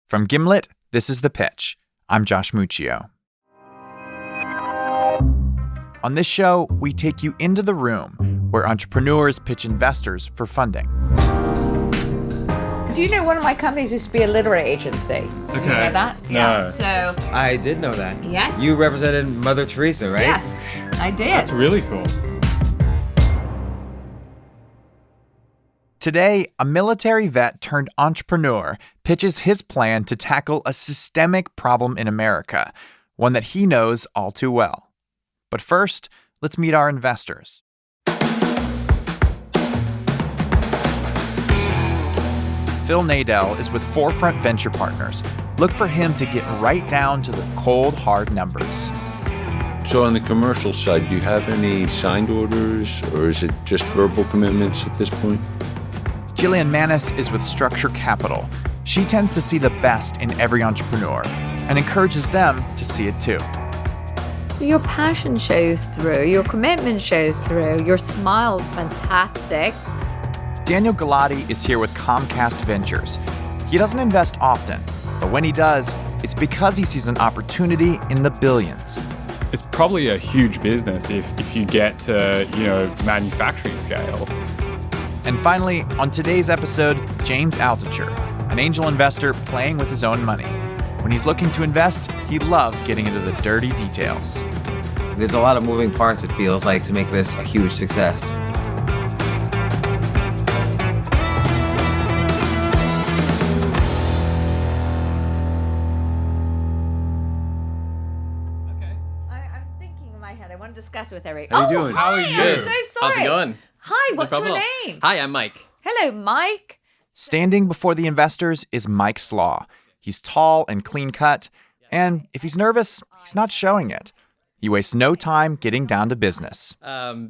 From Gimlet, this is The Pitch. I'm Josh Muccio. On this show, we take you into the room where entrepreneurs pitch investors for funding. Do you know one of my companies used to be a literary agency? Okay. Do you know that? No. Yeah. So, I did know that. yes. You represented Mother Teresa, right? Yes, I did. That's really cool. Today, a military vet turned entrepreneur pitches his plan to tackle a systemic problem in America, one that he knows all too well. But first, let's meet our investors. Phil Nadell is with Forefront Venture Partners. Look for him to get right down to the cold, hard numbers. So on the commercial side, do you have any signed orders, or is it just verbal commitments at this point? Jillian Manis is with Structure Capital. She tends to see the best in every entrepreneur and encourages them to see it too. Your passion shows through, your commitment shows through, your smile's fantastic. Daniel Galati is here with Comcast Ventures. He doesn't invest often, but when he does, it's because he sees an opportunity in the billions. It's probably a huge business if you get to, manufacturing scale. And finally, on today's episode, James Altucher, an angel investor playing with his own money. When he's looking to invest, he loves getting into the dirty details. There's a lot of moving parts, it feels like, to make this a huge success. I'm thinking in my head, I want to discuss with Eric. How you doing? How are I'm you? so sorry. How's it going? Hi, what's your problem. name? Hi, I'm Mike. Hello, Mike. Standing before the investors is Mike Slagh. He's tall and clean-cut, and if he's nervous, he's not showing it. He wastes no time getting down to business.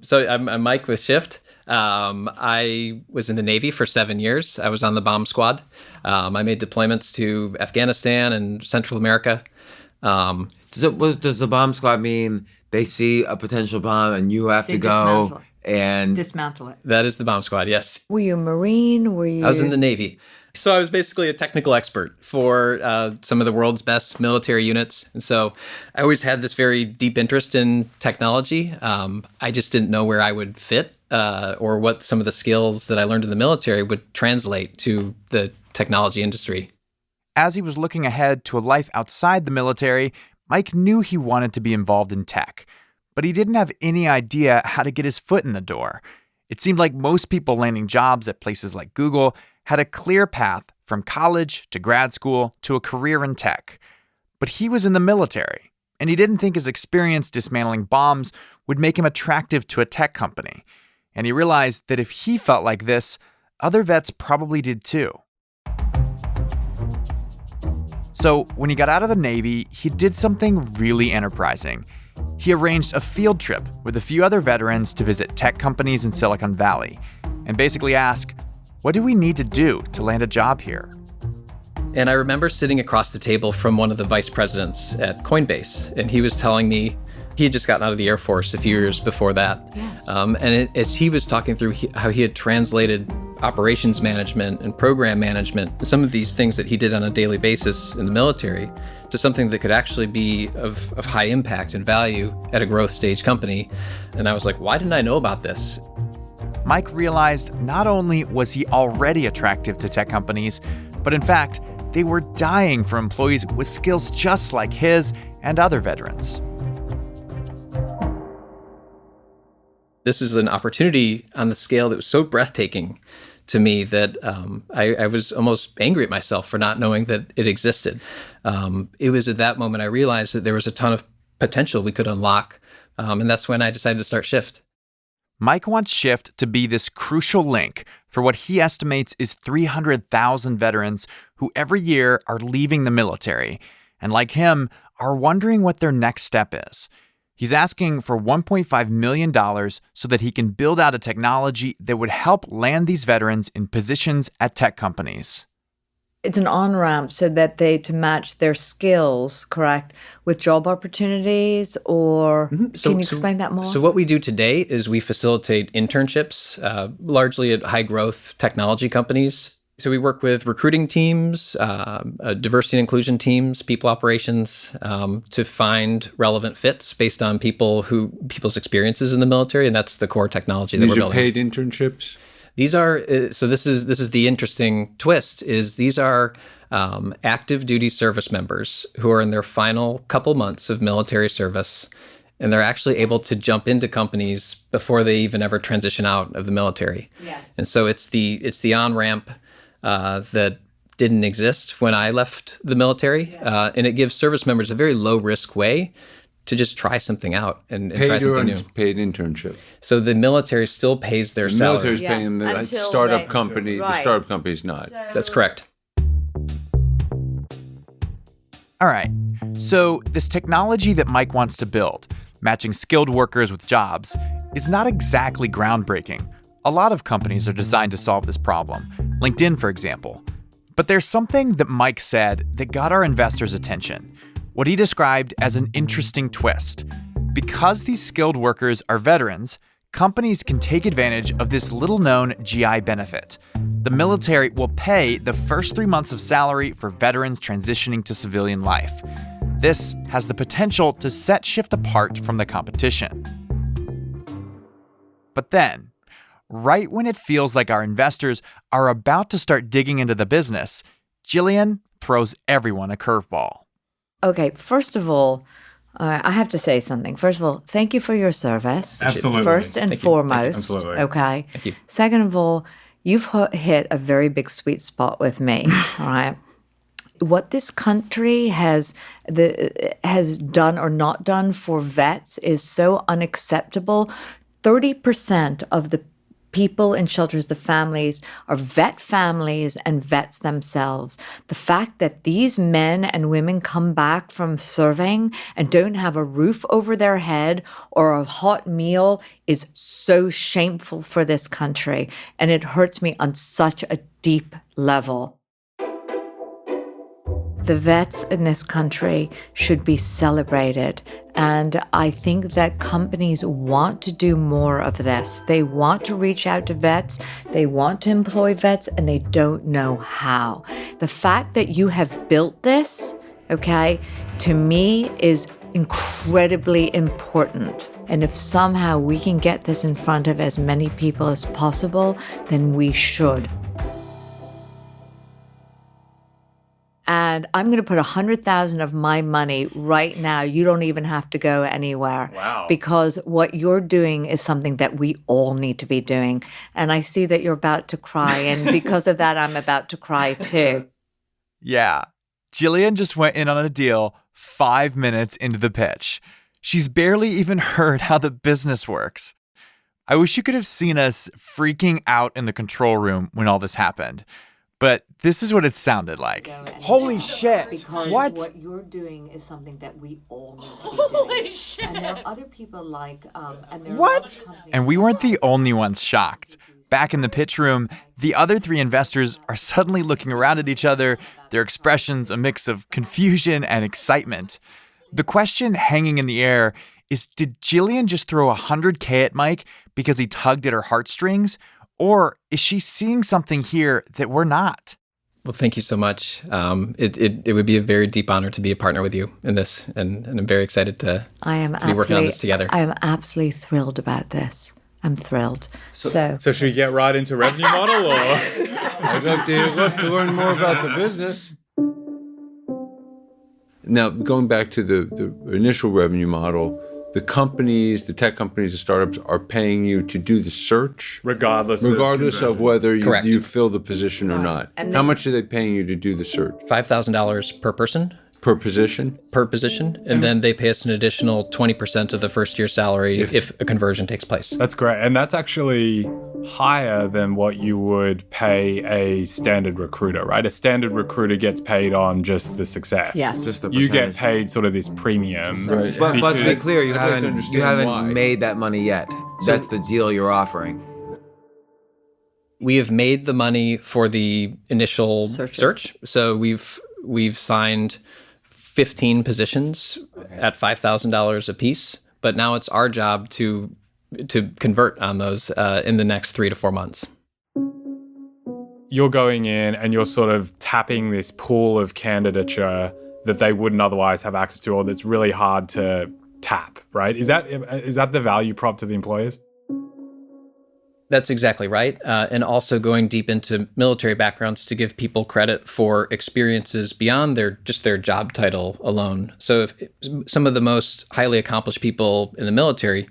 So I'm Mike with Shift. I was in the Navy for 7 years. I was on the bomb squad. I made deployments to Afghanistan and Central America. Does the bomb squad mean they see a potential bomb and you have They to go dismantle it. and... Dismantle it. That is the bomb squad, yes. Were you a Marine? Were you... I was in the Navy. So I was basically a technical expert for some of the world's best military units. And so I always had this very deep interest in technology. I just didn't know where I would fit or what some of the skills that I learned in the military would translate to the technology industry. As he was looking ahead to a life outside the military, Mike knew he wanted to be involved in tech, but he didn't have any idea how to get his foot in the door. It seemed like most people landing jobs at places like Google had a clear path from college to grad school to a career in tech. But he was in the military, and he didn't think his experience dismantling bombs would make him attractive to a tech company. And he realized that if he felt like this, other vets probably did too. So when he got out of the Navy, he did something really enterprising. He arranged a field trip with a few other veterans to visit tech companies in Silicon Valley and basically ask, what do we need to do to land a job here? And I remember sitting across the table from one of the vice presidents at Coinbase, and he was telling me he had just gotten out of the Air Force a few years before that. Yes. As he was talking through how he had translated operations management and program management, some of these things that he did on a daily basis in the military, to something that could actually be of high impact and value at a growth stage company. And I was like, why didn't I know about this? Mike realized not only was he already attractive to tech companies, but in fact, they were dying for employees with skills just like his and other veterans. This is an opportunity on the scale that was so breathtaking to me that I was almost angry at myself for not knowing that it existed. It was at that moment I realized that there was a ton of potential we could unlock, and that's when I decided to start Shift. Mike wants Shift to be this crucial link for what he estimates is 300,000 veterans who every year are leaving the military and, like him, are wondering what their next step is. He's asking for $1.5 million so that he can build out a technology that would help land these veterans in positions at tech companies. It's an on-ramp so that to match their skills, correct, with job opportunities, or can you explain that more? So what we do today is we facilitate internships, largely at high-growth technology companies, So we work with recruiting teams, diversity and inclusion teams, people operations, to find relevant fits based on people's experiences in the military, and that's the core technology that we're building. These are paid internships? These are so. This is the interesting twist. Is these are active duty service members who are in their final couple months of military service, and they're actually able to jump into companies before they even ever transition out of the military. Yes. And so it's the on-ramp that didn't exist when I left the military, and it gives service members a very low-risk way to just try something out and try something new. Paid internship. So the military still pays their The salary. military's paying the Until startup they- company. Right. The startup company's not. That's correct. All right, so this technology that Mike wants to build, matching skilled workers with jobs, is not exactly groundbreaking. A lot of companies are designed to solve this problem, LinkedIn, for example. But there's something that Mike said that got our investors' attention, what he described as an interesting twist. Because these skilled workers are veterans, companies can take advantage of this little-known GI benefit. The military will pay the first 3 months of salary for veterans transitioning to civilian life. This has the potential to set Shift apart from the competition. But then, right when it feels like our investors are about to start digging into the business, Jillian throws everyone a curveball. Okay, first of all, I have to say something. First of all, thank you for your service. Absolutely. First and Thank you. foremost. Absolutely. Okay. Thank you. Second of all, you've hit a very big sweet spot with me. All right. What this country has done or not done for vets is so unacceptable. 30% of the people in shelters, the families, are vet families and vets themselves. The fact that these men and women come back from serving and don't have a roof over their head or a hot meal is so shameful for this country, and it hurts me on such a deep level. The vets in this country should be celebrated. And I think that companies want to do more of this. They want to reach out to vets, they want to employ vets, and they don't know how. The fact that you have built this, okay, to me is incredibly important. And if somehow we can get this in front of as many people as possible, then we should. And I'm going to put 100,000 of my money right now. You don't even have to go anywhere. Wow. Because what you're doing is something that we all need to be doing. And I see that you're about to cry. And because of that, I'm about to cry too. Yeah, Jillian just went in on a deal 5 minutes into the pitch. She's barely even heard how the business works. I wish you could have seen us freaking out in the control room when all this happened. But this is what it sounded like. Holy shit. Because What? you're doing is something that we all need to be doing. Holy shit. And there are other people like, and there are What? other companies And we weren't the only ones shocked. Back in the pitch room, the other three investors are suddenly looking around at each other, their expressions a mix of confusion and excitement. The question hanging in the air is, did Jillian just throw $100K at Mike because he tugged at her heartstrings? Or is she seeing something here that we're not? Well, thank you so much. It would be a very deep honor to be a partner with you in this, and I'm very excited to be working on this together. I am absolutely thrilled about this. I'm thrilled. So So should we get right into revenue model, or? I'd love to learn more about the business. Now, going back to the initial revenue model, the tech companies, the startups are paying you to do the search, Regardless of whether Correct. you fill the position or not. And How then- much are they paying you to do the search? $5,000 per person Per position? per position, and then they pay us an additional 20% of the first year salary if a conversion takes place. That's great. And that's actually higher than what you would pay a standard recruiter, right? A standard recruiter gets paid on just the success. Yes. Just the You get percentage. paid sort of this premium. Right. But to be because- clear, you I'd like to haven't understand why. made that money yet. That's the deal you're offering. We have made the money for the initial Searches. search. So we've signed 15 positions at $5,000 a piece, but now it's our job to convert on those in the next 3 to 4 months. you're going in and you're sort of tapping this pool of candidature that they wouldn't otherwise have access to, or that's really hard to tap, right? Is that the value prop to the employers? That's exactly right. And also going deep into military backgrounds to give people credit for experiences beyond their job title alone. So if some of the most highly accomplished people in the military,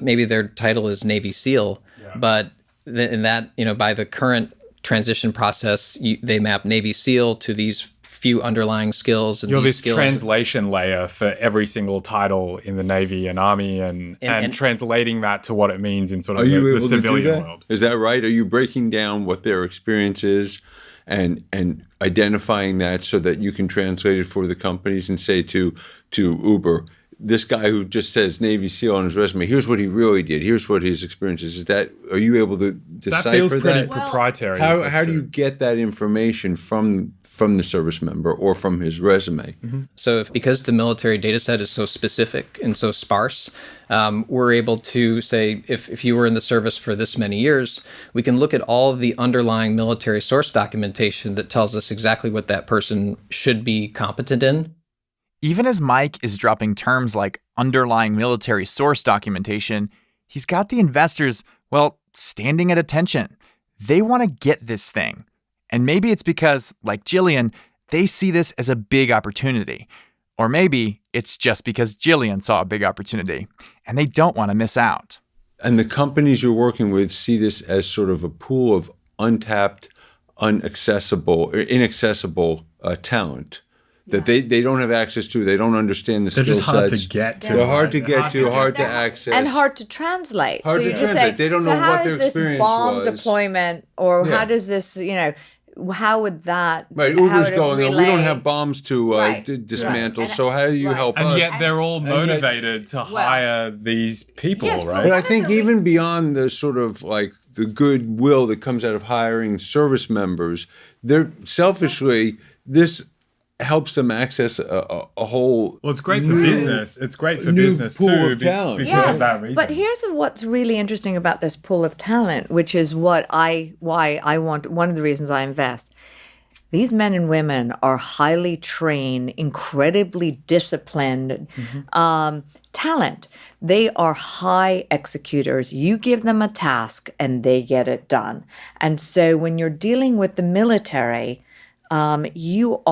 maybe their title is Navy SEAL, but in that, by the current transition process, they map Navy SEAL to these few underlying skills. And you're these this skills translation layer for every single title in the Navy and Army, and translating that to what it means in sort of the civilian world. Is that right? Are you breaking down what their experience is and identifying that so that you can translate it for the companies and say to Uber, this guy who just says Navy SEAL on his resume, here's what he really did, here's what his experience is. Are you able to decipher that? That feels pretty proprietary. How do you get that information from the service member or from his resume? Mm-hmm. So because the military data set is so specific and so sparse, we're able to say, if you were in the service for this many years, we can look at all of the underlying military source documentation that tells us exactly what that person should be competent in. Even as Mike is dropping terms like underlying military source documentation, he's got the investors, standing at attention. They want to get this thing. And maybe it's because, like Jillian, they see this as a big opportunity. Or maybe it's just because Jillian saw a big opportunity and they don't want to miss out. And the companies you're working with see this as sort of a pool of untapped, inaccessible talent that they don't have access to. They don't understand the skill sets. They're just hard to get to. They're hard to get to, hard to access. And hard to translate. Hard to translate. They don't know what their experience was. How is this bomb deployment, or how does this, how would that... Right, Uber's going, we don't have bombs to dismantle, so how do you help us? And yet they're all motivated to hire these people, right? But I think even beyond the sort of like the goodwill that comes out of hiring service members, they're selfishly, this helps them access a whole... Well, it's great for business. It's great for business too because of that reason. But here's what's really interesting about this pool of talent, which is why I want, one of the reasons I invest. These men and women are highly trained, incredibly disciplined talent. They are high executors. You give them a task and they get it done. And so when you're dealing with the military, you're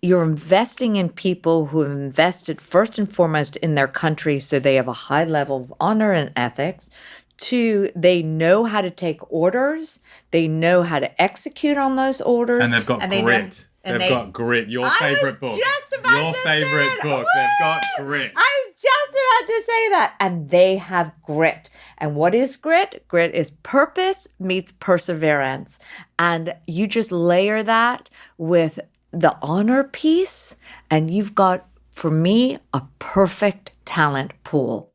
investing in people who have invested first and foremost in their country, so they have a high level of honor and ethics. 2, they know how to take orders. They know how to execute on those orders. And they've got grit. They've got grit. Your favorite book. Your favorite book. They've got grit. I was just about to say that. And they have grit. And what is grit? Grit is purpose meets perseverance. And you just layer that with the honor piece, and you've got, for me, a perfect talent pool.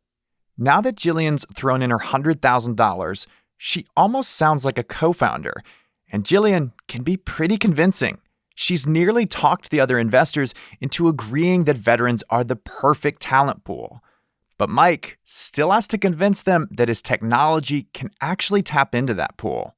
Now that Jillian's thrown in her $100,000, she almost sounds like a co-founder. And Jillian can be pretty convincing. She's nearly talked the other investors into agreeing that veterans are the perfect talent pool. But Mike still has to convince them that his technology can actually tap into that pool.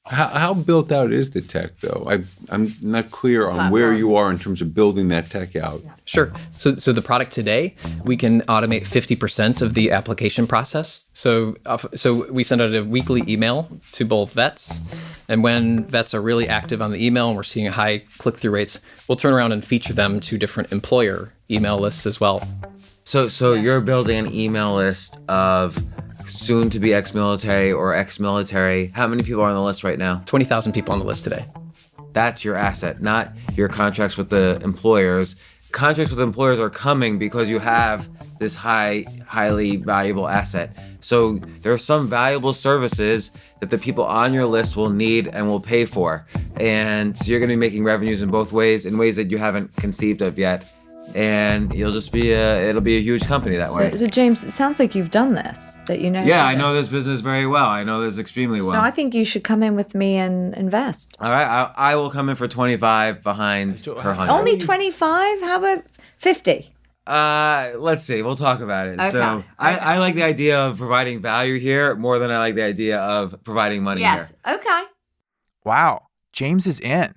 How built out is the tech, though? I'm not clear on where you are in terms of building that tech out. Sure. So the product today, we can automate 50% of the application process. So we send out a weekly email to both vets. And when vets are really active on the email and we're seeing high click-through rates, we'll turn around and feature them to different employer email lists as well. So you're building an email list of soon to be ex-military or ex-military. How many people are on the list right now? 20,000 people on the list today. That's your asset, not your contracts with the employers. Contracts with employers are coming because you have this highly valuable asset. So there are some valuable services that the people on your list will need and will pay for. And so you're going to be making revenues in both ways, in ways that you haven't conceived of yet. And you'll just be it'll be a huge company that way. So James, it sounds like you've done this, that you know. Yeah, I know this business very well. I know this extremely well. So I think you should come in with me and invest. All right, I will come in for 25 behind her 100. Only 25? How about 50? Let's see. We'll talk about it. Okay. So I like the idea of providing value here more than I like the idea of providing money Yes. here. Okay. Wow, James is in.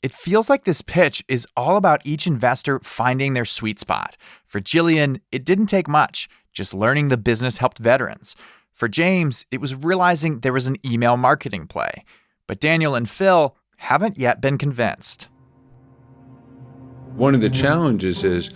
It feels like this pitch is all about each investor finding their sweet spot. For Jillian, it didn't take much, just learning the business helped veterans. For James, it was realizing there was an email marketing play. But Daniel and Phil haven't yet been convinced. One of the challenges is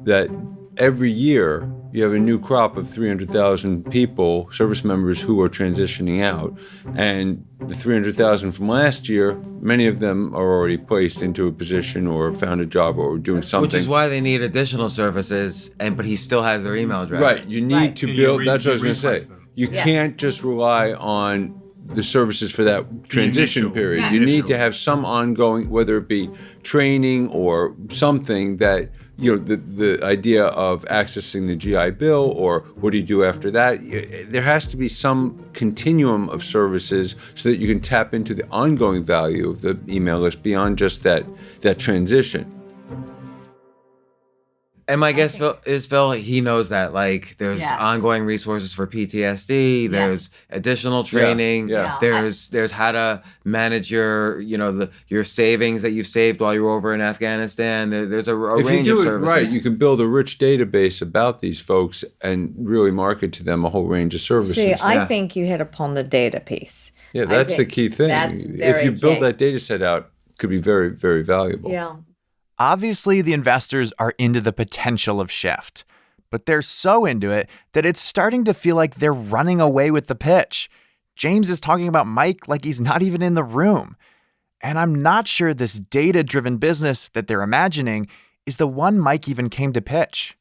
that every year you have a new crop of 300,000 people, service members, who are transitioning out. And the 300,000 from last year, many of them are already placed into a position or found a job or doing something. Which is why they need additional services, but he still has their email address. Right. You need to build, that's what I was going to say. replace them. You can't just rely on the services for that transition initial. period. Yeah. You need Initial. to have some ongoing, whether it be training or something that, the idea of accessing the GI Bill or what do you do after that? There has to be some continuum of services so that you can tap into the ongoing value of the email list beyond just that transition. And my guess is Phil, he knows that. Like, there's Yes. ongoing resources for PTSD. There's additional training. Yeah. There's how to manage your, your savings that you've saved while you were over in Afghanistan. There's a If you range do of it services. right, you can build a rich database about these folks and really market to them a whole range of services. See, I think you hit upon the data piece. Yeah, that's the think key thing. that's If very you build key. that data set out, it could be very, very valuable. Yeah. Obviously, the investors are into the potential of Shift, but they're so into it that it's starting to feel like they're running away with the pitch. James is talking about Mike like he's not even in the room. And I'm not sure this data-driven business that they're imagining is the one Mike even came to pitch.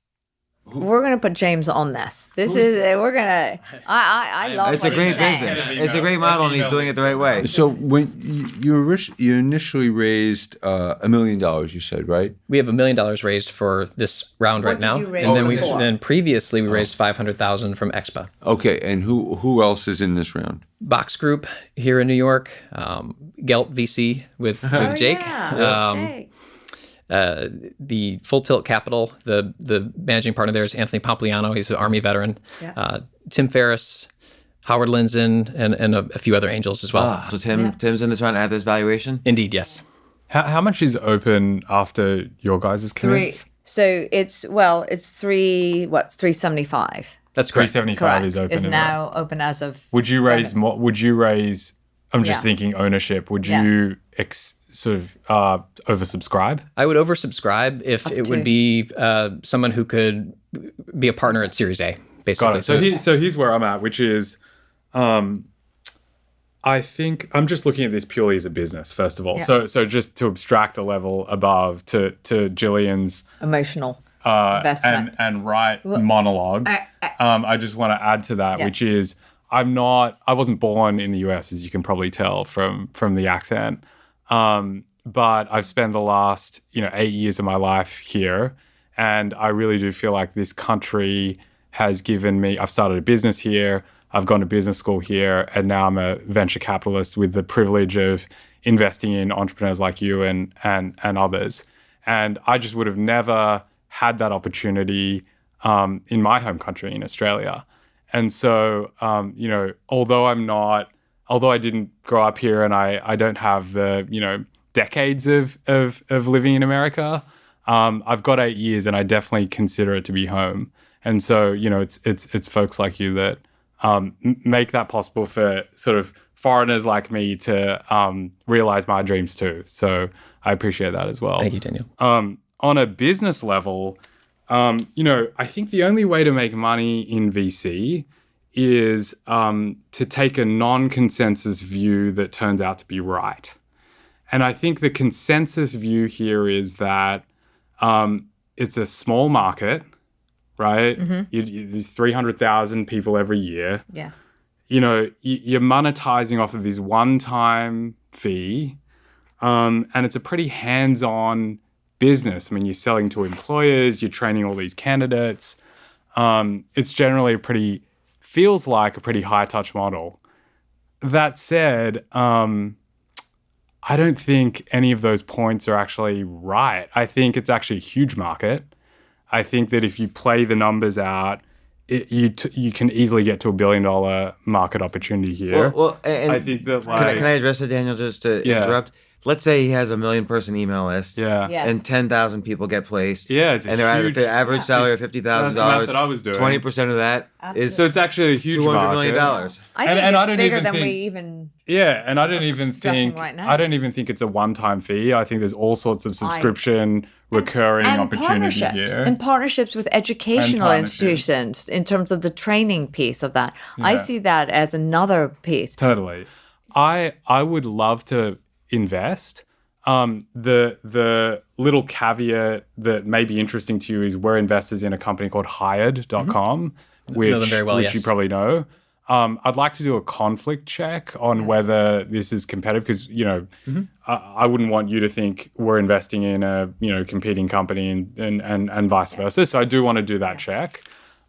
We're going to put James on this. This is, we're going to, I love It's a what great he's saying. business. It's a great model, and he's doing it the right way. So when you initially raised $1 million, you said, right? We have $1 million raised for this round What right did now, you raise and then before? then previously we raised 500,000 from Expa. Okay, and who else is in this round? Box Group here in New York, Gelt VC with Jake. Jake. The Full Tilt Capital, the managing partner there is Anthony Pompliano. He's an Army veteran. Yeah. Tim Ferriss, Howard Linzen, and a few other angels as well. So Tim's in this round at this valuation? Indeed, yes. How much is open after your guys' commits? So it's 375. That's correct. 375 is open. Is in now open as of. Would you raise more? Would you raise? I'm just Yeah. thinking ownership. Would Yes. you oversubscribe? I would oversubscribe if it to- would be someone who could be a partner at Series A, basically. Got it. So here's where I'm at, which is, I think I'm just looking at this purely as a business, first of all. Yeah. So just to abstract a level above to Jillian's Emotional investment. and right monologue. I just want to add to that, Yes. which is I wasn't born in the US, as you can probably tell from the accent. But I've spent the last 8 years of my life here, and I really do feel like this country has given me. I've started a business here. I've gone to business school here, and now I'm a venture capitalist with the privilege of investing in entrepreneurs like you and others. And I just would have never had that opportunity in my home country in Australia. And so, although I didn't grow up here and I don't have the, decades of living in America, I've got 8 years and I definitely consider it to be home. And so, it's folks like you that make that possible for sort of foreigners like me to realize my dreams too. So I appreciate that as well. Thank you, Daniel. On a business level, I think the only way to make money in VC is to take a non-consensus view that turns out to be right. And I think the consensus view here is that it's a small market, right? Mm-hmm. There's 300,000 people every year. Yes. You're monetizing off of this one-time fee, and it's a pretty hands-on business. I mean, you're selling to employers, you're training all these candidates. It's generally feels like a pretty high-touch model. That said, I don't think any of those points are actually right. I think it's actually a huge market. I think that if you play the numbers out, you can easily get to $1 billion market opportunity here. Well, and I think that can I address it, Daniel, just to interrupt? Let's say he has a 1 million person email list. Yeah. Yes. And 10,000 people get placed. Yeah, it's a and they're huge- at an average salary of $50,000. That's the math that I was doing. 20% of that is So it's actually a huge $200 market. million. I think And I it's don't bigger even than think- we even. Yeah, and I don't even Stressing think right now. I don't even think it's a one-time fee. I think there's all sorts of subscription, recurring and opportunity partnerships here. and partnerships with educational partnerships. institutions in terms of the training piece of that. I Yeah. see that as another piece. Totally. I would love to invest. The little caveat that may be interesting to you is we're investors in a company called Hired.com, which, Know them very well, which yes. you probably know. I'd like to do a conflict check on whether this is competitive because, I wouldn't want you to think we're investing in a, competing company and vice versa. So I do want to do that check.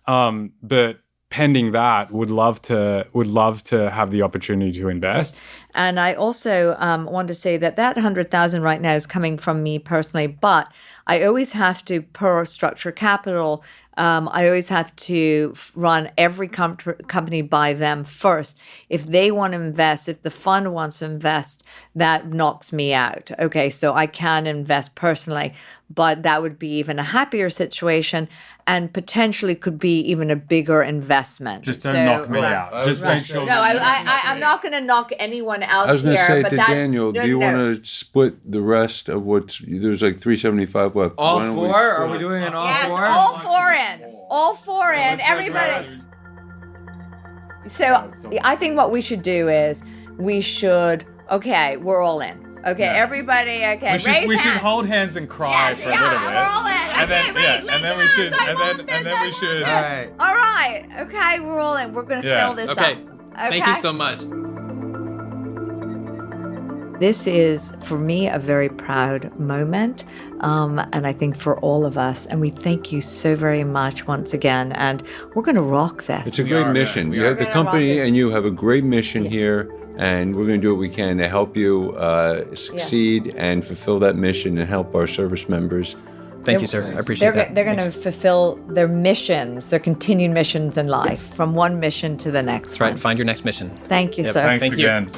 But pending that, would love to have the opportunity to invest. And I also want to say that 100,000 right now is coming from me personally, but I always have to, per structure capital, I always have to run every company by them first. If they want to invest, if the fund wants to invest, that knocks me out. Okay, so I can invest personally, but that would be even a happier situation and potentially could be even a bigger investment. Just don't knock me out. Just make sure. No, I'm not going to knock anyone else I was going to here. say but to that's, Daniel, no, do you no. want to split the rest of there's like 375 left. all Why don't we four? split Are we it? doing an all Yes, four? all four in. All four in. Everybody. So I think what we should do is okay, we're all in. Okay, everybody. Okay, raise we should hands. hold hands and cry Yes, for a little bit. we're all in. And then, and then we should, All right. All right. Okay, we're all in. We're going to fill this Okay. up. Thank you so much. This is, for me, a very proud moment, and I think for all of us. And we thank you so very much once again. And we're going to rock this. It's a great mission. You have the gonna company rock it. and you have a great mission here, and we're going to do what we can to help you succeed and fulfill that mission and help our service members. Thank you, sir. I appreciate that. They're going to fulfill their missions, their continued missions in life, from one mission to the next. That's right. one. Find your next mission. Thank you, sir. Thanks Thank you. again.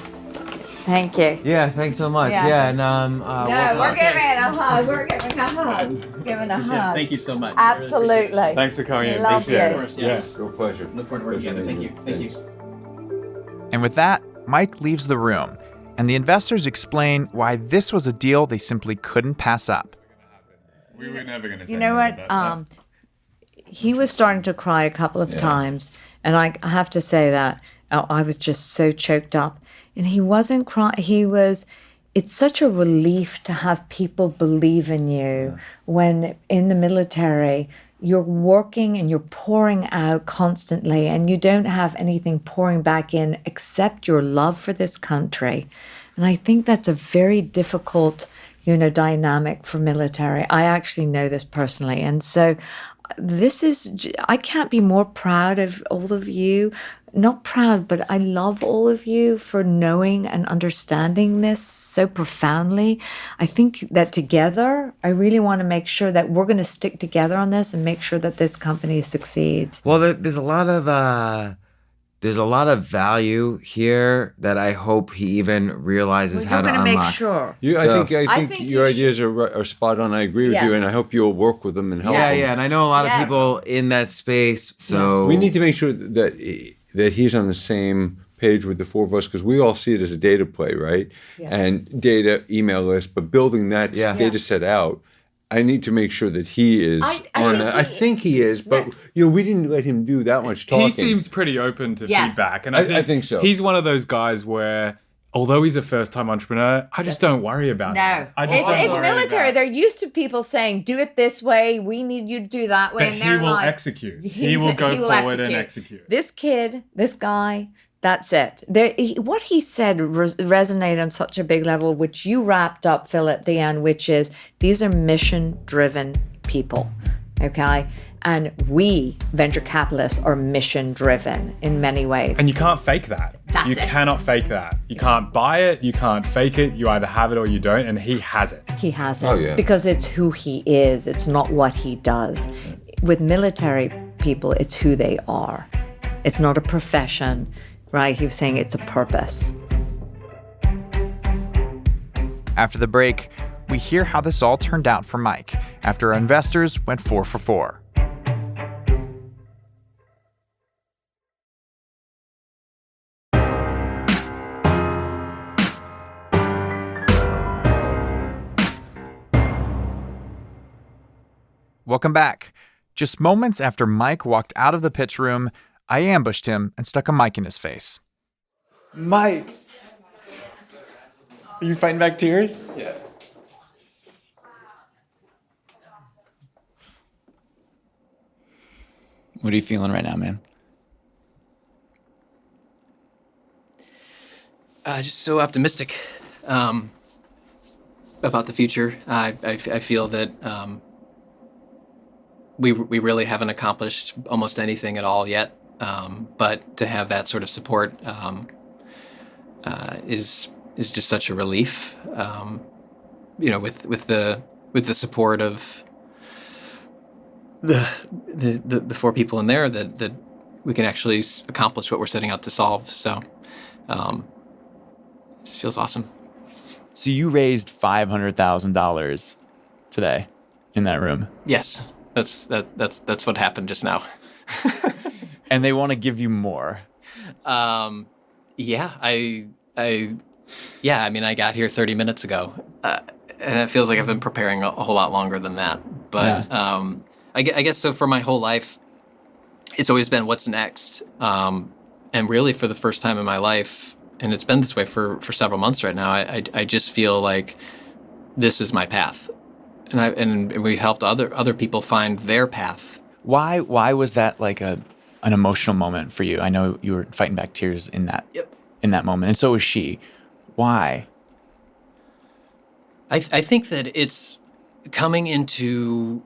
Thank you. Yeah, thanks so much. Yeah, Yeah, and No, we're giving a hug. We're giving a hug. Giving a hug. Thank you so much. Absolutely. Thanks for coming in. Love Appreciate you. it. Of course, yes. Real pleasure. Look forward to working together. Thank you. Thank you. And with that, Mike leaves the room, and the investors explain why this was a deal they simply couldn't pass up. We were never going to say You know anything what? about that. He was starting to cry a couple of times, and I have to say that I was just so choked up. And he wasn't crying. It's such a relief to have people believe in you when in the military you're working and you're pouring out constantly and you don't have anything pouring back in except your love for this country. And I think that's a very difficult, dynamic for military. I actually know this personally. And so I can't be more proud of all of you. Not proud, but I love all of you for knowing and understanding this so profoundly. I think that together, I really want to make sure that we're going to stick together on this and make sure that this company succeeds. Well, there's a lot of value here that I hope he even realizes how We're to going to unlock. make sure. I So- think I think your you ideas are spot on. I agree with Yes. you, and I hope you'll work with them and help Yeah, them. yeah, and I know a lot of Yes. people in that space. So We need to make sure that he's on the same page with the four of us because we all see it as a data play, right? And data email list, but building that data set out. I need to make sure that he is on that. I think he is, but we didn't let him do that much talking. He seems pretty open to Yes. feedback, and I think so. He's one of those guys where, although he's a first-time entrepreneur, I just don't worry about No, it. I just it's don't worry military. about it. They're used to people saying, "Do it this way. We need you to do that way." But and he they're will like, execute. He will go forward and execute. This kid, this guy, that's it. What he said resonated on such a big level, which you wrapped up, Phil, at the end, which is these are mission-driven people, okay? And we, venture capitalists, are mission driven in many ways. And you can't fake that. You cannot fake that. You can't buy it. You can't fake it. You either have it or you don't. And he has it. He has it. Oh, yeah. Because it's who he is. It's not what he does. With military people, it's who they are. It's not a profession, right? He was saying it's a purpose. After the break, we hear how this all turned out for Mike after our investors went 4 for 4. Welcome back. Just moments after Mike walked out of the pitch room, I ambushed him and stuck a mic in his face. Mike! Are you fighting back tears? Yeah. What are you feeling right now, man? Just so optimistic about the future. I feel that we really haven't accomplished almost anything at all yet. But to have that sort of support is just such a relief. With the support of the 4 people in there, that we can actually accomplish what we're setting out to solve. So it just feels awesome. So you raised $500,000 today in that room. Yes, that's what happened just now. And they want to give you more. I got here 30 minutes ago, and it feels like I've been preparing a whole lot longer than that. But Yeah. I guess so. For my whole life, it's always been what's next. And really, for the first time in my life, and it's been this way for several months right now, I just feel like this is my path, and we've helped other people find their path. Why was that like an emotional moment for you? I know you were fighting back tears in that moment, and so was she. Why? I think that it's coming into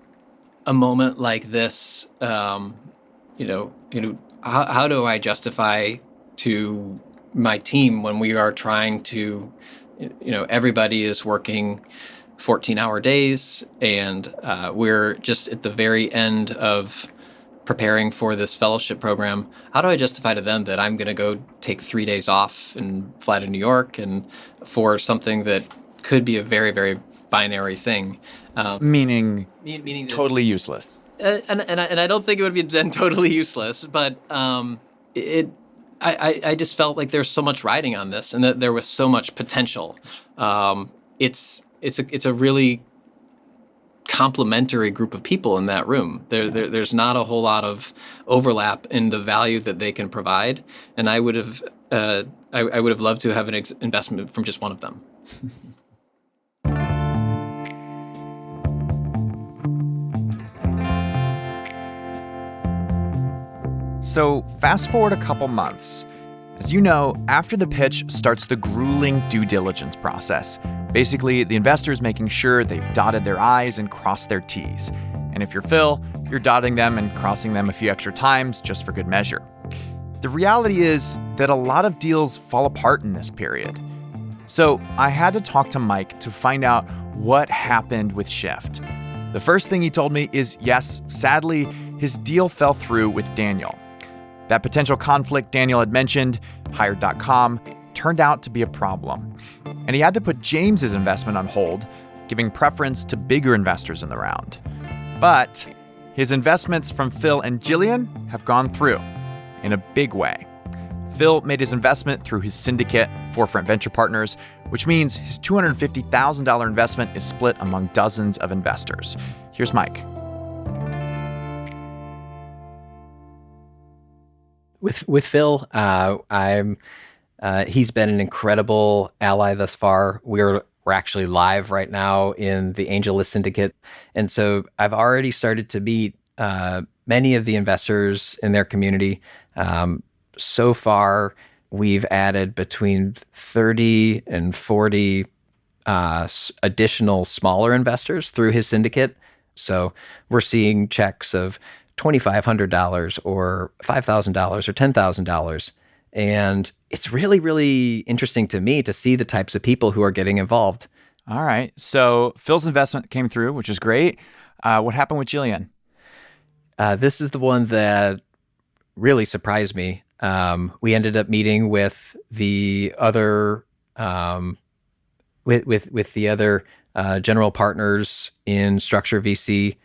a moment like this. How do I justify to my team when we are trying to, everybody is working 14-hour days, and we're just at the very end of preparing for this fellowship program. How do I justify to them that I'm going to go take 3 days off and fly to New York and for something that could be a very, very binary thing? Meaning Meaning that, totally useless. and I don't think it would be then totally useless, but I just felt like there's so much riding on this, and that there was so much potential. It's a really complementary group of people in that room. There's not a whole lot of overlap in the value that they can provide, and I would have loved to have an investment from just one of them. So fast forward a couple months. As you know, after the pitch starts the grueling due diligence process. Basically, the investors making sure they've dotted their I's and crossed their T's. And if you're Phil, you're dotting them and crossing them a few extra times just for good measure. The reality is that a lot of deals fall apart in this period. So I had to talk to Mike to find out what happened with Shift. The first thing he told me is, yes, sadly, his deal fell through with Daniel. That potential conflict Daniel had mentioned, Hired.com, turned out to be a problem. And he had to put James's investment on hold, giving preference to bigger investors in the round. But his investments from Phil and Jillian have gone through in a big way. Phil made his investment through his syndicate, Forefront Venture Partners, which means his $250,000 investment is split among dozens of investors. Here's Mike. With Phil, he's been an incredible ally thus far. We're actually live right now in the AngelList Syndicate, and so I've already started to meet many of the investors in their community. So far, we've added between 30 and 40 additional smaller investors through his syndicate. So we're seeing checks of $2,500 or $5,000 or $10,000. And it's really, really interesting to me to see the types of people who are getting involved. All right. So Phil's investment came through, which is great. What happened with Jillian? This is the one that really surprised me. We ended up meeting with the other with the other general partners in Structure VC,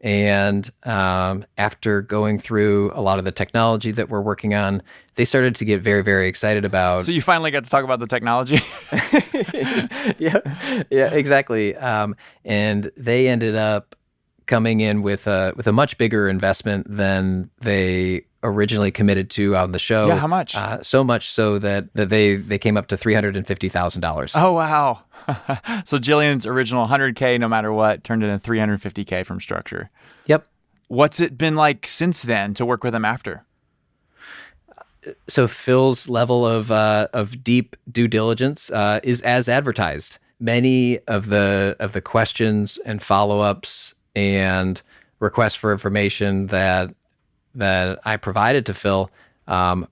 and after going through a lot of the technology that we're working on, they started to get very, very excited about. So you finally got to talk about the technology. yeah, exactly. And they ended up coming in with a much bigger investment than they originally committed to on the show. Yeah, how much? So much so that they came up to $350,000. Oh, wow. So Jillian's original $100K, no matter what, turned into $350K from Structure. Yep. What's it been like since then to work with them after? So Phil's level of deep due diligence is as advertised. Many of the questions and follow-ups and requests for information that I provided to Phil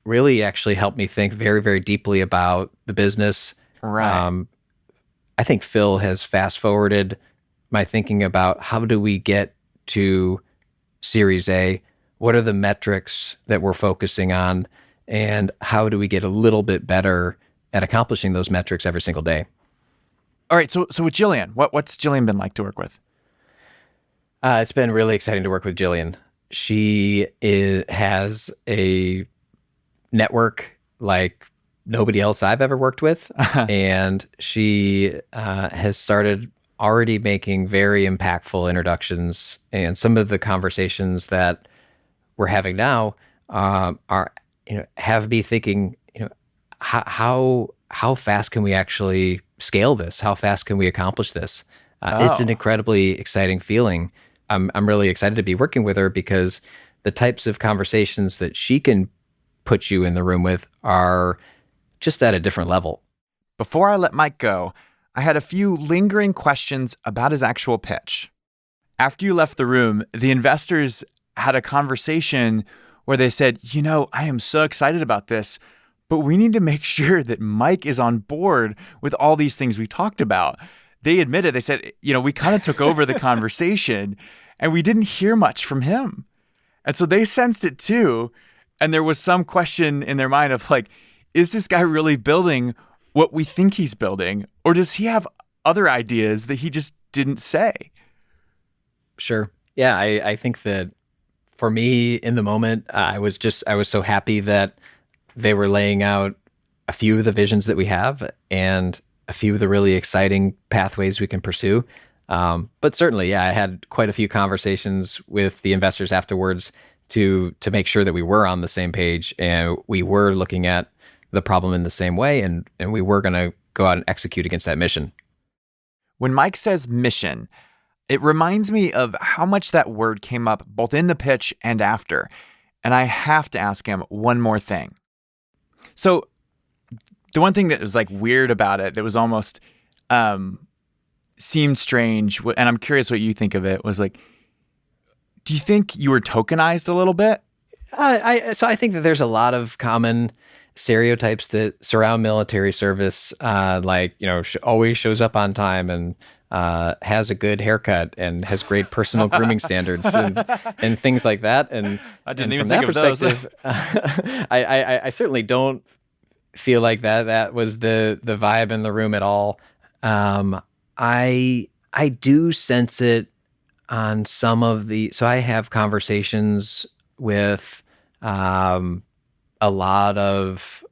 really actually helped me think very, very deeply about the business. Right. I think Phil has fast-forwarded my thinking about how do we get to Series A? What are the metrics that we're focusing on? And how do we get a little bit better at accomplishing those metrics every single day? All right. So with Jillian, what's Jillian been like to work with? It's been really exciting to work with Jillian. She has a network like nobody else I've ever worked with. And she has started already making very impactful introductions. And some of the conversations that we're having now are, have me thinking, how fast can we actually scale this? How fast can we accomplish this? It's an incredibly exciting feeling. I'm really excited to be working with her because the types of conversations that she can put you in the room with are just at a different level. Before I let Mike go, I had a few lingering questions about his actual pitch. After you left the room, the investors had a conversation where they said, I am so excited about this, but we need to make sure that Mike is on board with all these things we talked about. They admitted, they said, we kind of took over the conversation and we didn't hear much from him. And so they sensed it too. And there was some question in their mind of like, is this guy really building what we think he's building? Or does he have other ideas that he just didn't say? Sure. Yeah, I think that for me in the moment, I was so happy that they were laying out a few of the visions that we have and a few of the really exciting pathways we can pursue. But certainly, yeah, I had quite a few conversations with the investors afterwards to make sure that we were on the same page and we were looking at the problem in the same way and we were going to go out and execute against that mission. When Mike says mission, it reminds me of how much that word came up both in the pitch and after. And I have to ask him one more thing. So the one thing that was like weird about it, that was almost seemed strange, and I'm curious what you think of it, was like, do you think you were tokenized a little bit? So I think that there's a lot of common stereotypes that surround military service, always shows up on time and has a good haircut and has great personal grooming standards and things like that. And I didn't even from think that of those. perspective, I certainly don't feel like that was the vibe in the room at all. I do sense it on some of so I have conversations with a lot of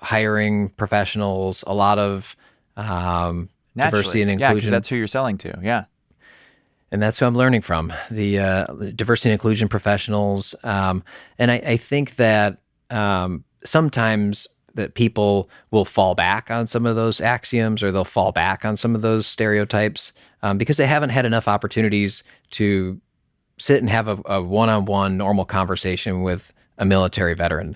hiring professionals, a lot of diversity and inclusion. Yeah, because that's who you're selling to. Yeah. And that's who I'm learning from, the diversity and inclusion professionals. And I think that sometimes that people will fall back on some of those axioms or they'll fall back on some of those stereotypes because they haven't had enough opportunities to sit and have a one-on-one normal conversation with a military veteran.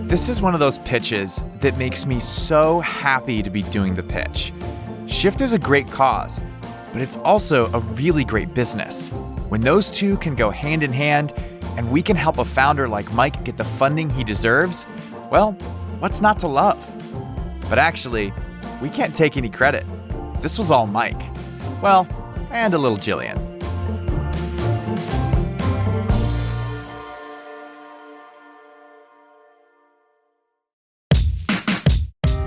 This is one of those pitches that makes me so happy to be doing the pitch. Shift is a great cause, but it's also a really great business. When those two can go hand in hand and we can help a founder like Mike get the funding he deserves, well, what's not to love? But actually, we can't take any credit. This was all Mike. Well, and a little Jillian.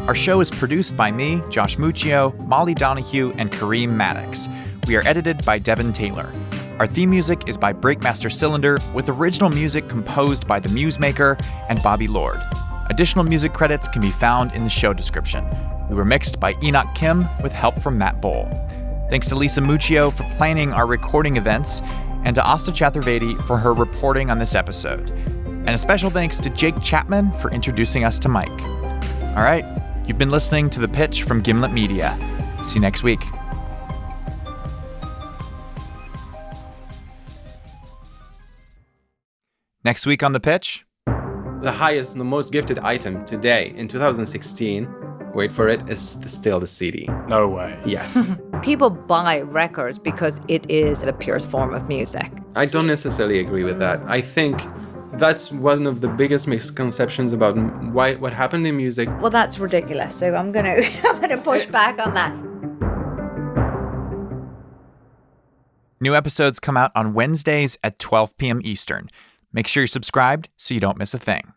Our show is produced by me, Josh Muccio, Molly Donahue, and Kareem Maddox. We are edited by Devon Taylor. Our theme music is by Breakmaster Cylinder, with original music composed by the Muse Maker and Bobby Lord. Additional music credits can be found in the show description. We were mixed by Enoch Kim with help from Matt Boll. Thanks to Lisa Muccio for planning our recording events, and to Asthaa Chaturvedi for her reporting on this episode. And a special thanks to Jake Chapman for introducing us to Mike. All right, you've been listening to The Pitch from Gimlet Media. See you next week. Next week on The Pitch. The highest and the most gifted item today in 2016, wait for it, is still the CD. No way. Yes. People buy records because it is the purest form of music. I don't necessarily agree with that. I think that's one of the biggest misconceptions about what happened in music. Well, that's ridiculous. So I'm gonna push back on that. New episodes come out on Wednesdays at 12 p.m. Eastern. Make sure you're subscribed so you don't miss a thing.